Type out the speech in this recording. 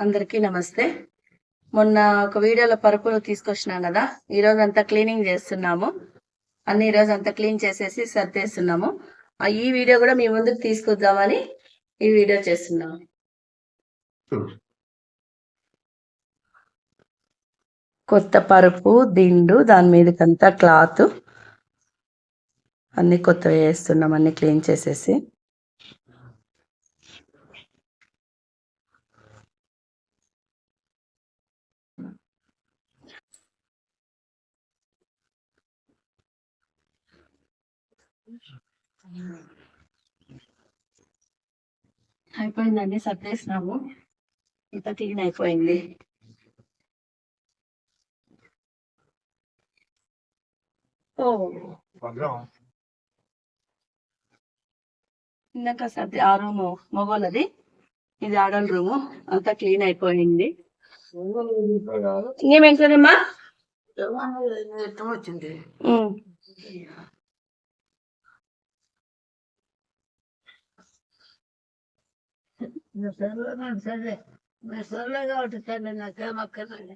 అందరికీ నమస్తే. మొన్న ఒక వీడియోలో పరుపులు తీసుకొచ్చినాం కదా, ఈరోజు అంతా క్లీనింగ్ చేస్తున్నాము. అన్ని ఈరోజు అంతా క్లీన్ చేసేసి సర్దేస్తున్నాము. ఈ వీడియో కూడా మీ ముందుకు తీసుకొద్దామని ఈ వీడియో చేస్తున్నాము. కొత్త పరుపు, దిండు, దాని మీదకంతా క్లాత్ అన్ని కొత్తవి వేస్తున్నాం, అన్ని క్లీన్ చేసేసి. అయిపోయిందండి, సర్దేసినాము. ఇంత క్లీన్ అయిపోయింది. ఇందాక సర్ది ఆ రూము మొగోళ్ళది, ఇది ఆడల రూము. అంతా క్లీన్ అయిపోయింది. ఇంకేమేంటమ్మా వచ్చింది. సరే కాబట్టి సరే, నాకేమక్కర్లేదు.